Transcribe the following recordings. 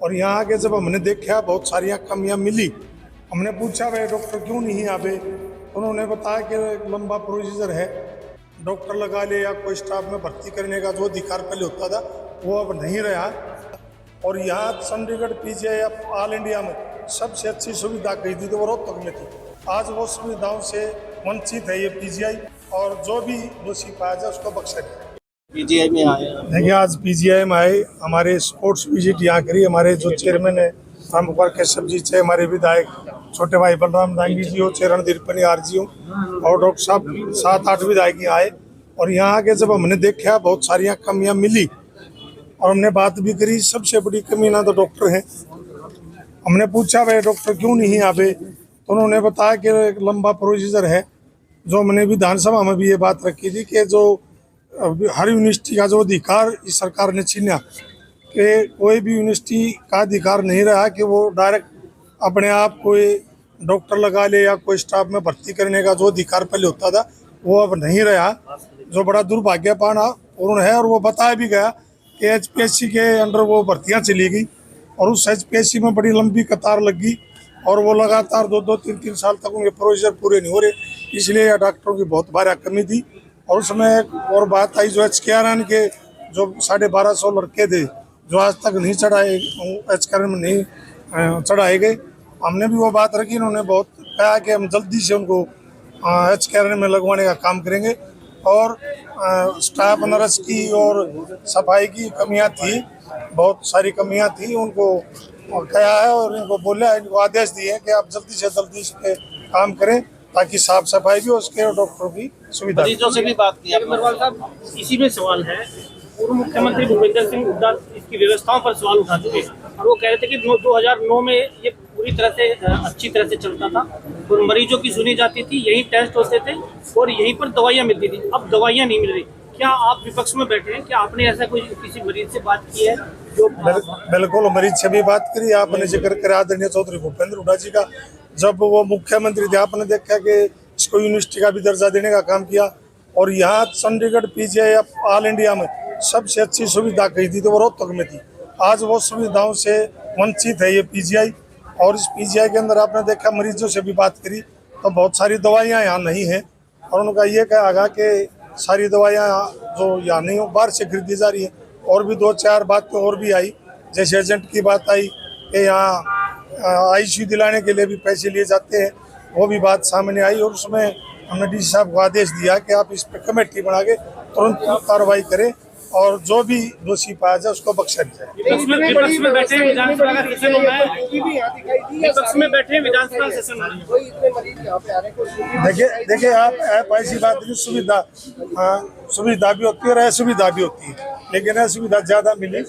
और यहाँ आके जब हमने देखा बहुत सारी कमियां मिली, हमने पूछा भाई डॉक्टर क्यों नहीं यहाँ पे, उन्होंने बताया कि लंबा प्रोसीजर है, डॉक्टर लगा ले या कोई स्टाफ में भर्ती करने का जो अधिकार पहले होता था वो अब नहीं रहा। और यहाँ चंडीगढ़ पीजीआई ऑल इंडिया में सबसे अच्छी सुविधा कही थी तो वो रोहतक में थी। आज वो सुविधाओं से वंचित है ये पीजीआई, और जो भी दोषी पाया जाए उसको बख्शा जाए। पीजीआई में आए देखिए आज पीजीआई में आए, हमारे स्पोर्ट्स विजिट यहाँ करी, हमारे जो चेयरमैन है रामगोपाल कश्यप जी से, हमारे विधायक छोटे भाई बलराम दांगी जी हो, रणधीर पनियार जी हो, और डॉक्टर साहब 7-8 विधायक आए। और यहाँ आके जब हमने देखा बहुत सारी कमियां मिली और हमने बात भी करी, सबसे बड़ी कमी ना तो डॉक्टर है। हमने पूछा भाई डॉक्टर क्यों नहीं यहाँ पे, तो उन्होंने बताया कि लंबा प्रोसीजर है। जो हमने विधानसभा में भी ये बात रखी थी कि जो हर यूनिवर्सिटी का जो अधिकार इस सरकार ने छीना, कि कोई भी यूनिवर्सिटी का अधिकार नहीं रहा कि वो डायरेक्ट अपने आप कोई डॉक्टर लगा ले या कोई स्टाफ में भर्ती करने का जो अधिकार पहले होता था वो अब नहीं रहा, जो बड़ा दुर्भाग्यपूर्ण है। और वो बताया भी गया कि एचपीएससी के अंडर वो भर्तियां चली गई और उस एचपीएससी में बड़ी लंबी कतार लगी और वो लगातार 2-2, 3-3 साल तक उनके प्रोसीजर पूरे नहीं हो रहे, इसलिए डॉक्टरों की बहुत भारी कमी थी। और उसमें एक और बात आई, जो HKRN के जो 1250 लड़के थे जो आज तक नहीं चढ़ाए, HKRN में नहीं चढ़ाए गए, हमने भी वो बात रखी। इन्होंने बहुत कहा कि हम जल्दी से उनको HKRN में लगवाने का काम करेंगे। और स्टाफ नर्स की और सफाई की कमियां थी, बहुत सारी कमियां थी, उनको कहा है और इनको बोला, इनको आदेश दिए कि आप जल्दी से जल्दी इस पे काम करें ताकि साफ सफाई भी हो सके और डॉक्टरों की सुविधा। मरीजों से भी बात की अग्रवाल साहब, इसी में सवाल है, पूर्व मुख्यमंत्री भूपेंद्र सिंह हुड्डा इसकी व्यवस्थाओं पर सवाल उठा चुके हैं और वो कह रहे थे कि 2009 में ये पूरी तरह से अच्छी तरह से चलता था और मरीजों की सुनी जाती थी, यही टेस्ट होते थे और यहीं पर दवाइयाँ मिलती थी। अब दवाइयाँ नहीं मिल रही। क्या आप विपक्ष में बैठे हैं, क्या आपने ऐसा कोई किसी मरीज से बात की है जो? बिल्कुल मरीज से भी बात करी, आपने जिक्र करा आदरणीय चौधरी भूपेंद्र हुड्डा जी का। जब वो मुख्यमंत्री थे आपने देखा कि इसको यूनिवर्सिटी का भी दर्जा देने का काम किया। और यहाँ चंडीगढ़ पीजीआई ऑल इंडिया में सबसे अच्छी सुविधा कही थी तो वो रोहतक में थी। आज वो सुविधाओं से वंचित है ये पीजीआई। और इस पीजीआई के अंदर आपने देखा, मरीजों से भी बात करी तो बहुत सारी दवाइयाँ यहाँ नहीं हैं और उनका ये कहा कि सारी दवाइयाँ जो यहाँ नहीं हो, बाहर से खरीदी जा रही है। और भी 2-4 बातें और भी आई, जैसे एजेंट की बात आई कि यहाँ ICU दिलाने के लिए भी पैसे लिए जाते हैं, वो भी बात सामने आई। और उसमें हमने डीसी साहब को आदेश दिया कि आप इस पर कमेटी बना के तुरंत कार्रवाई करें और जो भी दोषी पाया जाए उसको बख्शा जाए। विपक्ष में बैठे विधानसभा का सेशन होना है, विपक्ष में बैठे विधानसभा सेशन होना है। देखिए आप ऐसी बात नहीं, सुविधा भी होती है और असुविधा भी होती है, लेकिन असुविधा ज़्यादा मिली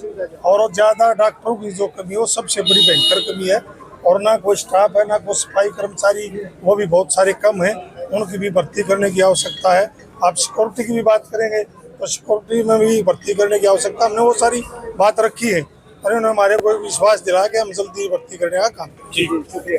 और ज़्यादा डॉक्टरों की जो कमी है वो सबसे बड़ी भयंकर कमी है। और ना कोई स्टाफ है, ना कोई सफाई कर्मचारी, वो भी बहुत सारे कम हैं, उनकी भी भर्ती करने की आवश्यकता है। आप सिक्योरिटी की भी बात करेंगे तो सिक्योरिटी में भी भर्ती करने की आवश्यकता, हमने वो सारी बात रखी है और उन्होंने हमारे को विश्वास दिलाया कि हम जल्दी भर्ती करने का काम करेंगे।